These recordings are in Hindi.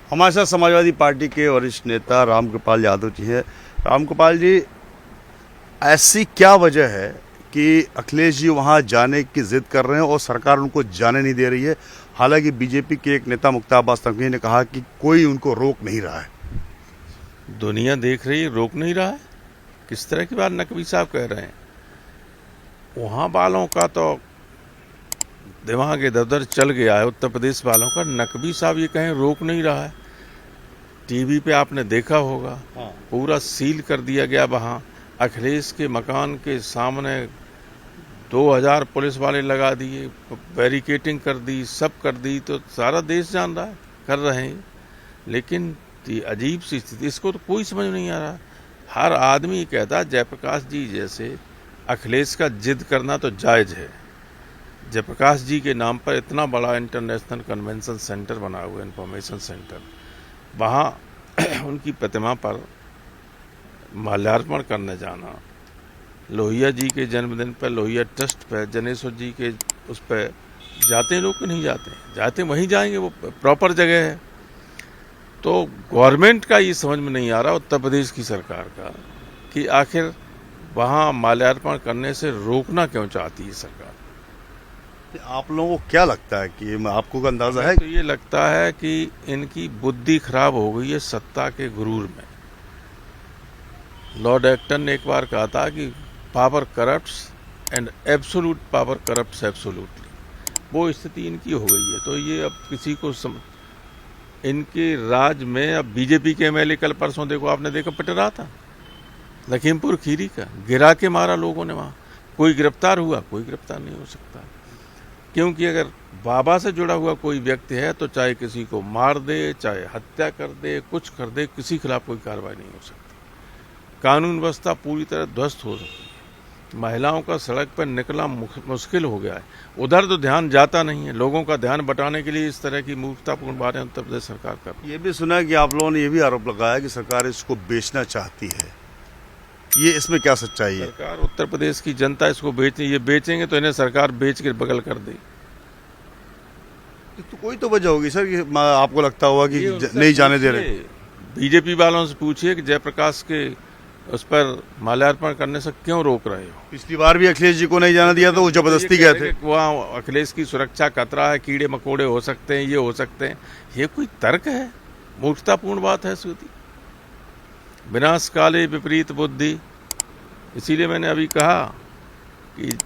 हमारे साथ समाजवादी पार्टी के वरिष्ठ नेता रामकृपाल यादव जी हैं। रामकृपाल जी, ऐसी क्या वजह है कि अखिलेश जी वहां जाने की जिद कर रहे हैं और सरकार उनको जाने नहीं दे रही है? हालांकि बीजेपी के एक नेता मुख्तार अब्बास नकवी ने कहा कि कोई उनको रोक नहीं रहा है। दुनिया देख रही है, रोक नहीं रहा है। किस तरह की बात नकवी साहब कह रहे हैं? वहां वालों का तो दिमाग इधर चल गया है, उत्तर प्रदेश वालों का। नकवी साहब ये कहें रोक नहीं रहा है। टीवी पे आपने देखा होगा, पूरा सील कर दिया गया वहां। अखिलेश के मकान के सामने 2000 पुलिस वाले लगा दिए, बैरिकेटिंग कर दी, सब कर दी। तो सारा देश जान रहा है, कर रहे हैं। लेकिन अजीब सी स्थिति, इसको तो कोई समझ नहीं आ रहा। हर आदमी कहता जयप्रकाश जी जैसे अखिलेश का जिद करना तो जायज है। जयप्रकाश जी के नाम पर इतना बड़ा इंटरनेशनल कन्वेंशन सेंटर बना हुआ, इंफॉर्मेशन सेंटर, वहाँ उनकी प्रतिमा पर माल्यार्पण करने जाना, लोहिया जी के जन्मदिन पर लोहिया ट्रस्ट पर जनेश्वर जी के उस पर जाते हैं लोग कि नहीं जाते? जाते वहीं जाएंगे, वो प्रॉपर जगह है। तो गवर्नमेंट का ये समझ में नहीं आ रहा, उत्तर प्रदेश की सरकार का, कि आखिर वहाँ माल्यार्पण करने से रोकना क्यों चाहती है सरकार। आप लोगों को क्या लगता है कि आपको का अंदाजा है? तो ये लगता है कि इनकी बुद्धि खराब हो गई है सत्ता के गुरूर में। लॉर्ड एक्टन ने एक बार कहा था कि power corrupts and absolute power corrupts absolutely. वो स्थिति इनकी हो गई है। तो ये अब किसी को इनके राज में अब बीजेपी के एमएलए कल परसों देखो, आपने देखा, पिट रहा था लखीमपुर खीरी का, गिरा के मारा लोगों ने वहां। कोई गिरफ्तार हुआ? कोई गिरफ्तार नहीं हो सकता, क्योंकि अगर बाबा से जुड़ा हुआ कोई व्यक्ति है तो चाहे किसी को मार दे, चाहे हत्या कर दे, कुछ कर दे, किसी के खिलाफ कोई कार्रवाई नहीं हो सकती। कानून व्यवस्था पूरी तरह ध्वस्त हो सकती है। महिलाओं का सड़क पर निकलना मुश्किल हो गया है। उधर तो ध्यान जाता नहीं है। लोगों का ध्यान बटाने के लिए इस तरह की मूर्खतापूर्ण बातें उत्तर प्रदेश सरकार कर। ये भी सुना कि आप लोगों ने ये भी आरोप लगाया कि सरकार इसको बेचना चाहती है। ये इसमें क्या सच्चाई है? सरकार, उत्तर प्रदेश की जनता इसको ये बेचेंगे तो इन्हें सरकार बेच के बगल कर दे। तो कोई तो वजह होगी सर कि आपको लगता होगा कि नहीं जाने दे रहे। बीजेपी वालों से पूछिए कि जयप्रकाश के उस पर माल्यार्पण करने से क्यों रोक रहे हो? पिछली बार भी अखिलेश जी को नहीं जाने दिया तो वो जबरदस्ती गए थे। वहाँ अखिलेश की सुरक्षा खतरा है, कीड़े मकोड़े हो सकते हैं, ये हो सकते हैं। ये कोई तर्क है? मूर्खतापूर्ण बात है सूती। विनाश काले विपरीत बुद्धि। इसीलिए मैंने अभी कहा कि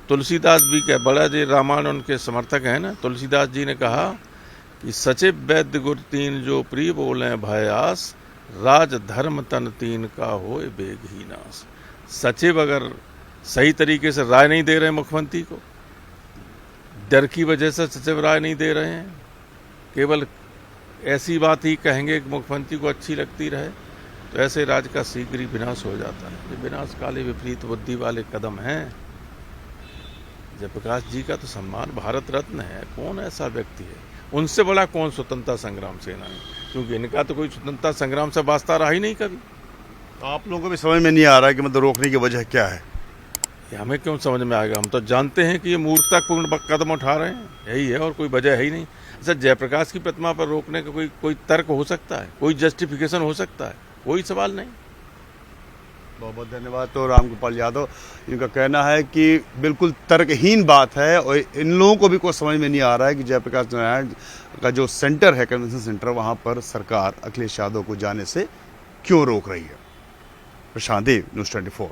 तुलसीदास भी क्या, बड़ा जी रामायण उनके समर्थक हैं ना, तुलसीदास जी ने कहा कि सचिव वैद्य गुर तीन जो प्रिय बोले भयास, राज धर्म तन तीन का होए बेग ही नाश। सचिव अगर सही तरीके से राय नहीं दे रहे मुख्यमंत्री को, डर की वजह से सचिव राय नहीं दे रहे हैं, केवल ऐसी बात ही कहेंगे कि मुख्यमंत्री को अच्छी लगती रहे, तो ऐसे राज्य का शीघ्र ही विनाश हो जाता है। ये विनाश काले विपरीत बुद्धि वाले कदम हैं। जयप्रकाश जी का तो सम्मान भारत रत्न है। कौन ऐसा व्यक्ति है? उनसे बड़ा कौन स्वतंत्रता संग्राम सेनानी? क्योंकि इनका तो कोई स्वतंत्रता संग्राम से वास्ता रहा ही नहीं कभी। तो आप लोगों को भी समझ में नहीं आ रहा है कि मतलब रोकने की वजह क्या है? ये हमें क्यों समझ में आएगा? हम तो जानते हैं कि ये मूर्खतापूर्ण कदम उठा रहे हैं, यही है, और कोई वजह है ही नहीं। अच्छा, जयप्रकाश की प्रतिमा पर रोकने का कोई तर्क हो सकता है? कोई जस्टिफिकेशन हो सकता है? कोई सवाल नहीं। बहुत बहुत धन्यवाद। तो रामकृपाल यादव, इनका कहना है कि बिल्कुल तर्कहीन बात है और इन लोगों को भी कोई समझ में नहीं आ रहा है कि जयप्रकाश नारायण का जो सेंटर है, कन्वेंशन सेंटर, वहां पर सरकार अखिलेश यादव को जाने से क्यों रोक रही है। प्रशांत देव, न्यूज़ 24।